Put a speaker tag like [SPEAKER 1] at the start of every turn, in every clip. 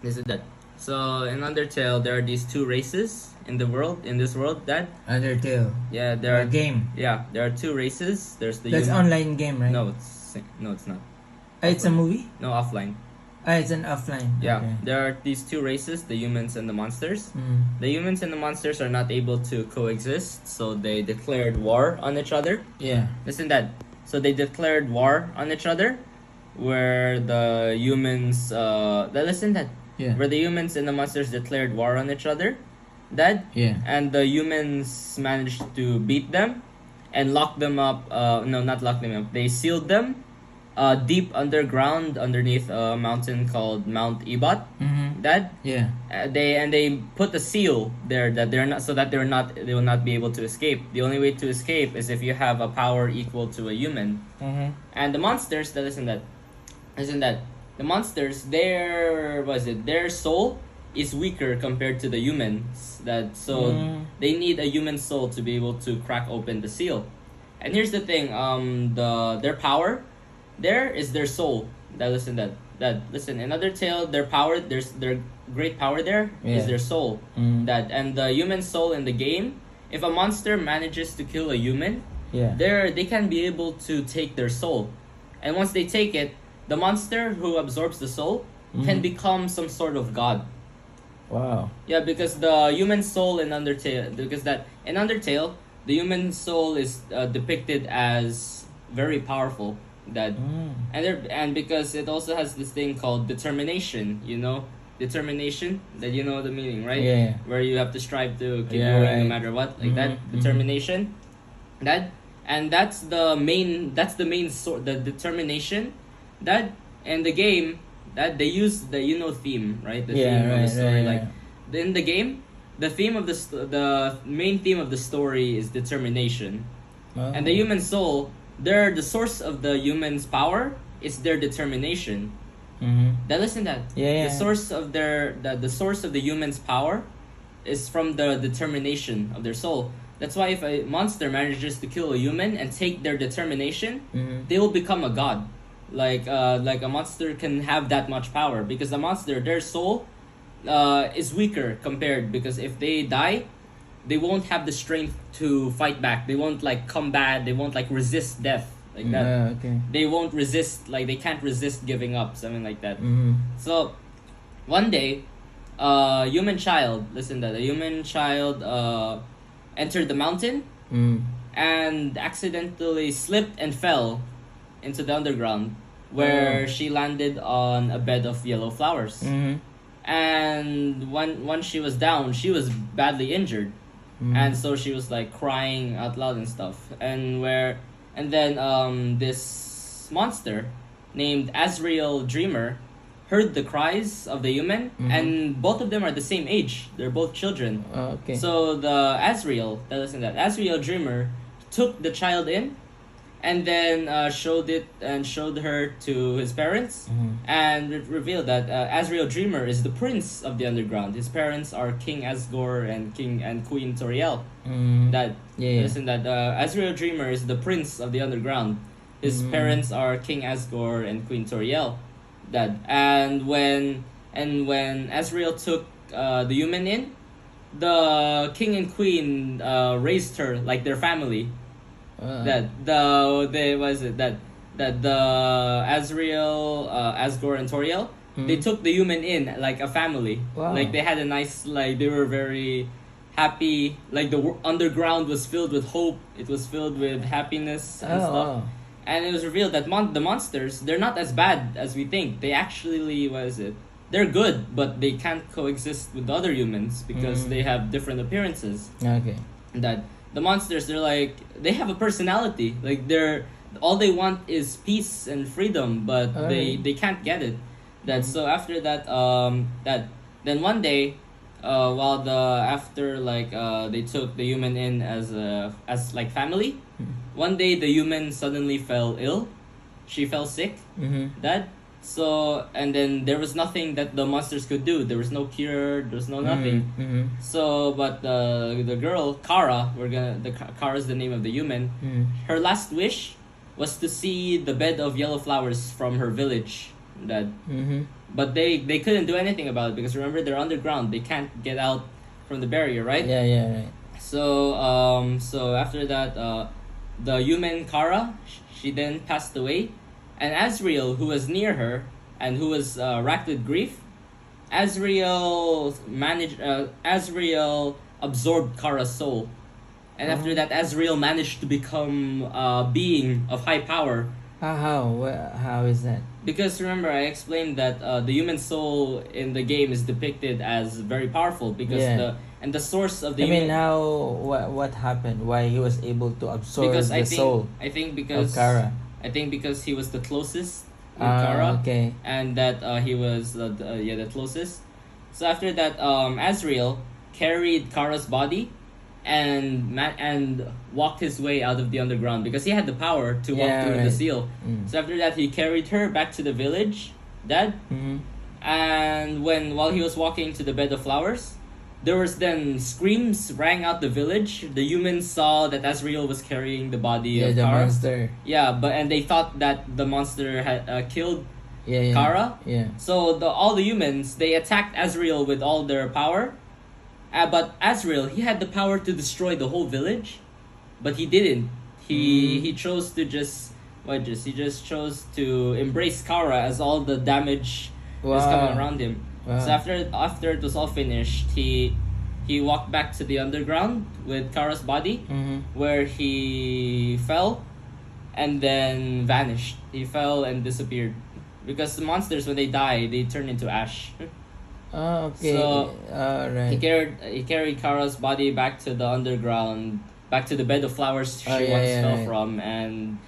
[SPEAKER 1] This is that. So in Undertale, there are these two races in the world. In this world, that
[SPEAKER 2] Undertale.
[SPEAKER 1] yeah, there are
[SPEAKER 2] Game.
[SPEAKER 1] yeah, there are two races. There's the
[SPEAKER 2] That's online game, right?
[SPEAKER 1] No, it's not.
[SPEAKER 2] It's a
[SPEAKER 1] Offline.
[SPEAKER 2] movie?
[SPEAKER 1] No, offline.
[SPEAKER 2] It's an offline.
[SPEAKER 1] Yeah,
[SPEAKER 2] Okay.
[SPEAKER 1] there are these two races: the humans and the monsters.
[SPEAKER 2] Mm.
[SPEAKER 1] The humans and the monsters are not able to coexist, so they declared war on each other.
[SPEAKER 2] Yeah.
[SPEAKER 1] Listen that. So they declared war on each other, where the humans. Listen that.
[SPEAKER 2] Yeah.
[SPEAKER 1] Where the humans and the monsters declared war on each other, that
[SPEAKER 2] Yeah.
[SPEAKER 1] and the humans managed to beat them, and lock them up. No, not lock them up. They sealed them, deep underground underneath a mountain called Mount Ibat.
[SPEAKER 2] Mm-hmm.
[SPEAKER 1] That
[SPEAKER 2] Yeah.
[SPEAKER 1] they put a seal there that they will not be able to escape. The only way to escape is if you have a power equal to a human.
[SPEAKER 2] Mm-hmm.
[SPEAKER 1] And the monsters that listen that the monsters their soul is weaker compared to the humans, that so they need a human soul to be able to crack open the seal. And here's the thing, their power there is their soul. That listen, another tale, their power, their great power there is
[SPEAKER 2] Yeah.
[SPEAKER 1] their soul. That and the human soul in the game, if a monster manages to kill a human,
[SPEAKER 2] Yeah.
[SPEAKER 1] they can be able to take their soul. And once they take it, the monster who absorbs the soul can become some sort of god.
[SPEAKER 2] Wow.
[SPEAKER 1] Yeah, because the human soul in Undertale, the human soul is depicted as very powerful. That and because it also has this thing called determination. Determination. That you know the meaning, right?
[SPEAKER 2] Yeah.
[SPEAKER 1] Where you have to strive to keep
[SPEAKER 2] Yeah,
[SPEAKER 1] going no
[SPEAKER 2] right.
[SPEAKER 1] matter what, like that. Determination. That's the main. The determination. That and the game that they use the theme, right? The
[SPEAKER 2] Yeah,
[SPEAKER 1] theme of the
[SPEAKER 2] right,
[SPEAKER 1] story,
[SPEAKER 2] right,
[SPEAKER 1] like in the game, the theme of the main theme of the story is determination,
[SPEAKER 2] Oh.
[SPEAKER 1] and the human soul. The source of the human's power is their determination.
[SPEAKER 2] Mm-hmm.
[SPEAKER 1] That listen that
[SPEAKER 2] Yeah.
[SPEAKER 1] the source of the source of the human's power is from the determination of their soul. That's why if a monster manages to kill a human and take their determination, they will become a god. Like a monster can have that much power because the monster, their soul, is weaker compared, because if they die, they won't have the strength to fight back. They won't combat. They won't resist death like that.
[SPEAKER 2] Okay.
[SPEAKER 1] They won't resist, they can't resist giving up, something like that.
[SPEAKER 2] Mm-hmm.
[SPEAKER 1] So one day, a human child entered the mountain and accidentally slipped and fell into the underground, where she landed on a bed of yellow flowers.
[SPEAKER 2] Mm-hmm.
[SPEAKER 1] And once she was down, she was badly injured. And so she was crying out loud and stuff. And then this monster named Azrael Dreamer heard the cries of the human, and both of them are the same age. They're both children.
[SPEAKER 2] Okay.
[SPEAKER 1] So the Azrael Dreamer took the child in, and then showed her to his parents, and revealed that Azrael Dreamer is the prince of the underground. His parents are King Asgore and Queen Toriel. Azrael Dreamer is the prince of the underground. His parents are King Asgore and Queen Toriel. And when Azrael took the human in, the king and queen raised her like their family. Azrael, Asgore, and Toriel, they took the human in like a family.
[SPEAKER 2] Wow.
[SPEAKER 1] Like they had a nice, they were very happy. Like the underground was filled with hope. It was filled with happiness and stuff.
[SPEAKER 2] Wow.
[SPEAKER 1] And it was revealed that the monsters, they're not as bad as we think. They actually, they're good, but they can't coexist with other humans because they have different appearances.
[SPEAKER 2] Okay.
[SPEAKER 1] That the monsters, they have a personality. All they want is peace and freedom, but they can't get it. So after that, then one day, they took the human in as family. One day the human suddenly fell ill. She fell sick. And then there was nothing that the monsters could do. There was no cure. There was no nothing. So, but the girl Kara, Kara is the name of the human. Her last wish was to see the bed of yellow flowers from her village. but they couldn't do anything about it because remember they're underground. They can't get out from the barrier, right?
[SPEAKER 2] Yeah, right.
[SPEAKER 1] So after that, the human Kara, she then passed away, and Azrael, who was near her and who was racked with grief, Azrael absorbed Kara's soul, and after that, Azrael managed to become a being of high power.
[SPEAKER 2] How is that?
[SPEAKER 1] Because remember, I explained that the human soul in the game is depicted as very powerful because the source of the.
[SPEAKER 2] I mean, what happened? Why he was able to absorb soul?
[SPEAKER 1] I think because
[SPEAKER 2] of Kara.
[SPEAKER 1] I think because he was the closest with Kara.
[SPEAKER 2] Okay.
[SPEAKER 1] And that he was the closest. So after that, Azrael carried Kara's body and walked his way out of the underground because he had the power to walk through the seal. So after that, he carried her back to the village, Dad. And while he was walking to the bed of flowers, there was then screams rang out the village. The humans saw that Azrael was carrying the body of
[SPEAKER 2] the
[SPEAKER 1] Kara.
[SPEAKER 2] monster.
[SPEAKER 1] Yeah, and they thought that the monster had killed Kara.
[SPEAKER 2] Yeah.
[SPEAKER 1] So all the humans, they attacked Azrael with all their power. But Azrael, he had the power to destroy the whole village, but he didn't. He chose to he just chose to embrace Kara as all the damage was coming around him.
[SPEAKER 2] Wow.
[SPEAKER 1] So after it was all finished, he walked back to the underground with Kara's body, where he fell, and then vanished. He fell and disappeared, because the monsters, when they die, they turn into ash.
[SPEAKER 2] Oh, okay.
[SPEAKER 1] So
[SPEAKER 2] right.
[SPEAKER 1] he carried Kara's body back to the underground, back to the bed of flowers she once fell from, and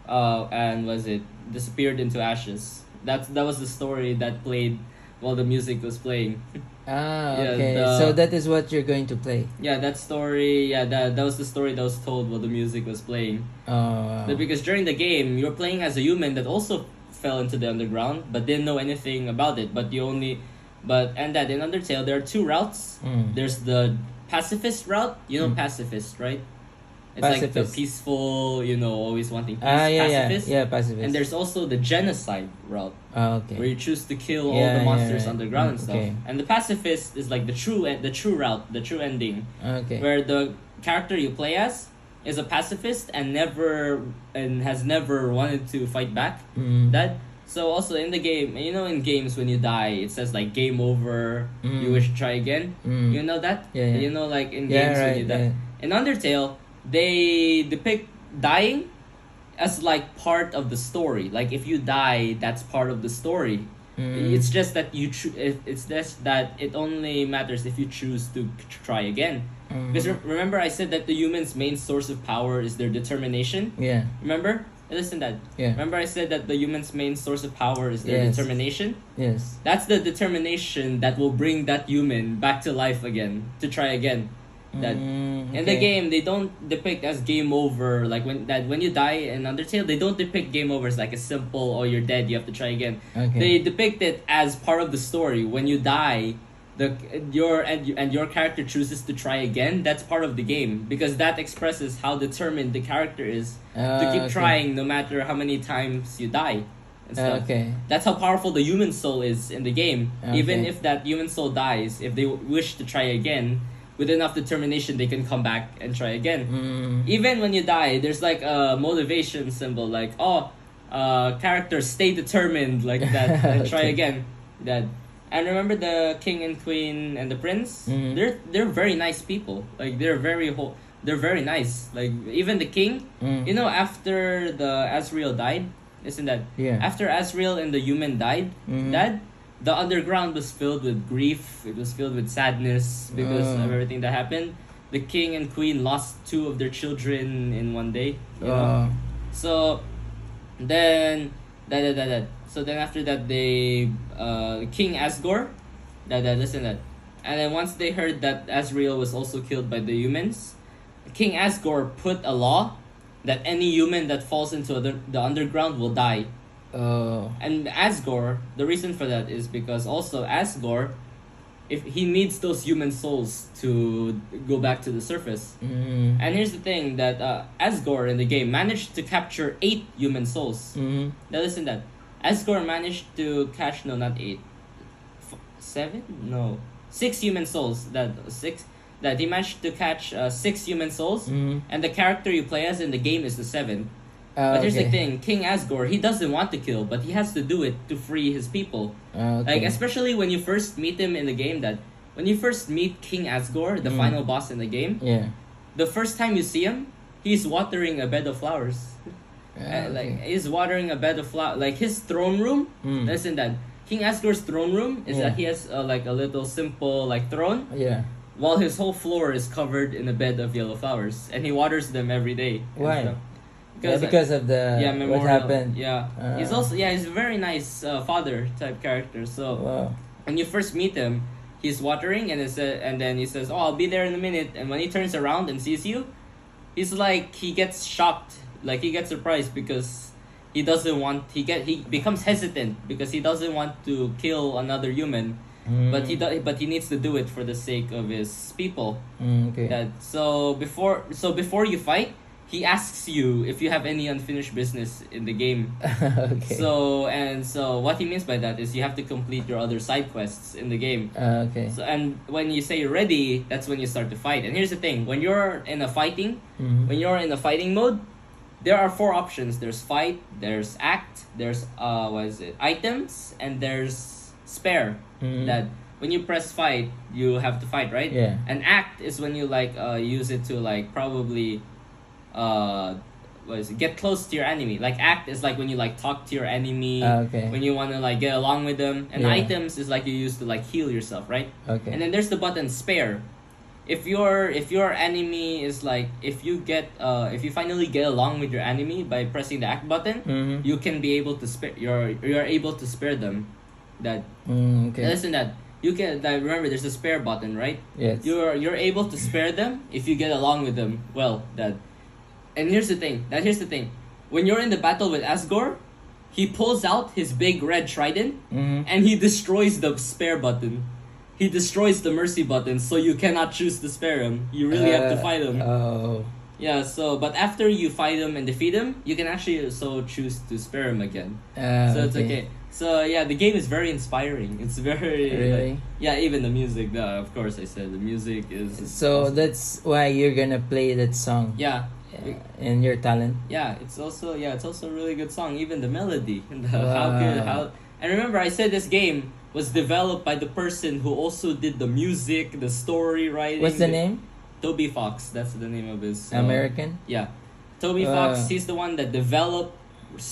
[SPEAKER 1] was it disappeared into ashes. That was the story that played while the music was playing.
[SPEAKER 2] Okay. So that is what you're going to play.
[SPEAKER 1] Yeah, that story. Yeah, that was the story that was told while the music was playing.
[SPEAKER 2] Oh. Wow.
[SPEAKER 1] Because during the game, you're playing as a human that also fell into the underground, but didn't know anything about it. And that in Undertale, there are two routes. There's the pacifist route. You know pacifist, right? It's like the peaceful, always wanting peace. Pacifist.
[SPEAKER 2] Yeah, pacifist.
[SPEAKER 1] And there's also the genocide route.
[SPEAKER 2] Okay.
[SPEAKER 1] Where you choose to kill all the monsters
[SPEAKER 2] right.
[SPEAKER 1] underground and stuff.
[SPEAKER 2] Okay.
[SPEAKER 1] And the pacifist is like the true route, the true ending.
[SPEAKER 2] Okay.
[SPEAKER 1] Where the character you play as is a pacifist and has never wanted to fight back. So also in the game, in games when you die, it says like game over. You wish to try again. You know that?
[SPEAKER 2] Yeah.
[SPEAKER 1] Like in games when you die. In Undertale, they depict dying as like part of the story. Like if you die, that's part of the story. It's just that it's just that it only matters if you choose to try again. Because remember, I said that the human's main source of power is their determination.
[SPEAKER 2] Yeah.
[SPEAKER 1] Remember? Listen, Dad.
[SPEAKER 2] Yeah.
[SPEAKER 1] Remember, I said that the human's main source of power is their determination.
[SPEAKER 2] Yes.
[SPEAKER 1] That's the determination that will bring that human back to life again to try again. In the game, they don't depict as game over. Like when you die in Undertale, they don't depict game over as like a simple "oh, you're dead, you have to try again."
[SPEAKER 2] Okay.
[SPEAKER 1] They depict it as part of the story. When you die, your character chooses to try again. That's part of the game because that expresses how determined the character is to keep trying no matter how many times you die. And stuff.
[SPEAKER 2] Okay.
[SPEAKER 1] That's how powerful the human soul is in the game.
[SPEAKER 2] Okay.
[SPEAKER 1] Even if that human soul dies, if they wish to try again, with enough determination, they can come back and try again. Even when you die, there's like a motivation symbol, like character stay determined, like that, and try again. And remember the king and queen and the prince. They're very nice people. Like they're very nice. Like even the king. After the Azrael died, isn't that?
[SPEAKER 2] Yeah.
[SPEAKER 1] After Azrael and the human died, the underground was filled with grief. It was filled with sadness because of everything that happened. The king and queen lost 2 of their children in one day. So then So then after that, they King Asgore, listen that, and then once they heard that Azrael was also killed by the humans, King Asgore put a law that any human that falls into the underground will die. And Asgore, the reason for that is because also Asgore, if he needs those human souls to go back to the surface. And here's the thing that Asgore in the game managed to capture 8 human souls. Now listen that. Asgore managed to catch, no, not 8. 7? No, 6 human souls. That he managed to catch 6 human souls, and the character you play as in the game is the 7th. But here's the thing: King Asgore, he doesn't want to kill, but he has to do it to free his people. Like especially when you first meet him in the game, that when you first meet King Asgore, the final boss in the game, the first time you see him, he's watering a bed of flowers. Like he's watering a bed of flowers. Like his throne room. Listen, that King Asgore's throne room is that he has like a little simple like throne. While his whole floor is covered in a bed of yellow flowers, and he waters them every day.
[SPEAKER 2] Why? Because of the
[SPEAKER 1] memorial.
[SPEAKER 2] What happened.
[SPEAKER 1] He's also he's a very nice father type character. So when you first meet him, he's watering, and and then he says, "Oh, I'll be there in a minute." And when he turns around and sees you, he's like he gets shocked, like he gets surprised because he doesn't want he becomes hesitant because he doesn't want to kill another human, but he needs to do it for the sake of his people. So before you fight, he asks you if you have any unfinished business in the game. So what he means by that is you have to complete your other side quests in the game. So and when you say ready, that's when you start to fight. And here's the thing: when you're in a fighting mode, there are 4 options. There's fight, there's act, there's items, and there's spare. That when you press fight, you have to fight, right? And act is when you like use it to like probably get close to your enemy. Like act is like when you like talk to your enemy, when you want to like get along with them. And items is like you use to like heal yourself, right? And then there's the button spare. If your enemy is like if you finally get along with your enemy by pressing the act button, you can be able to spare you're able to spare them. That listen, that you can remember there's a spare button, right? You're able to spare them if you get along with them well. And here's the thing. When you're in the battle with Asgore, he pulls out his big red trident and he destroys the spare button. He destroys the mercy button, so you cannot choose to spare him. You really have to fight him. But after you fight him and defeat him, you can actually choose to spare him again. So it's okay. So yeah, the game is very inspiring. It's very
[SPEAKER 2] really
[SPEAKER 1] even the music. Of course, I said the music is.
[SPEAKER 2] So awesome. That's why you're gonna play that song. And your talent.
[SPEAKER 1] It's also a really good song. Even the melody and how. And remember, I said this game was developed by the person who also did the music, the story writing.
[SPEAKER 2] What's the name?
[SPEAKER 1] Toby Fox. That's the name of his.
[SPEAKER 2] American.
[SPEAKER 1] Toby Fox. He's the one that developed,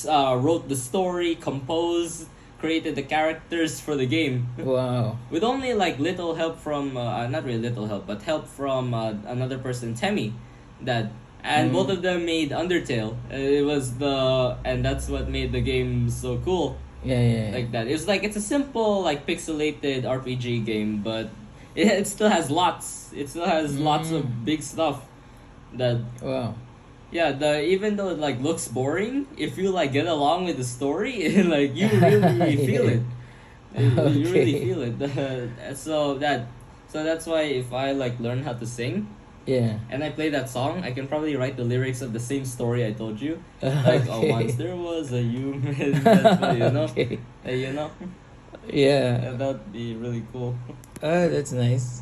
[SPEAKER 1] wrote the story, composed, created the characters for the game.
[SPEAKER 2] Wow.
[SPEAKER 1] With only like little help from not really little help, but help from another person, Temmie, and both of them made Undertale. And that's what made the game so cool. Like that. It's a simple like pixelated RPG game, but it still has lots. It still has lots of big stuff. Even though it like looks boring, if you like get along with the story, like you really feel it. You really feel it. So that's why if I like learn how to sing, and I play that song, I can probably write the lyrics of the same story I told you. Like, once there was a human, you know.
[SPEAKER 2] Yeah.
[SPEAKER 1] That'd be really cool.
[SPEAKER 2] Oh, that's nice.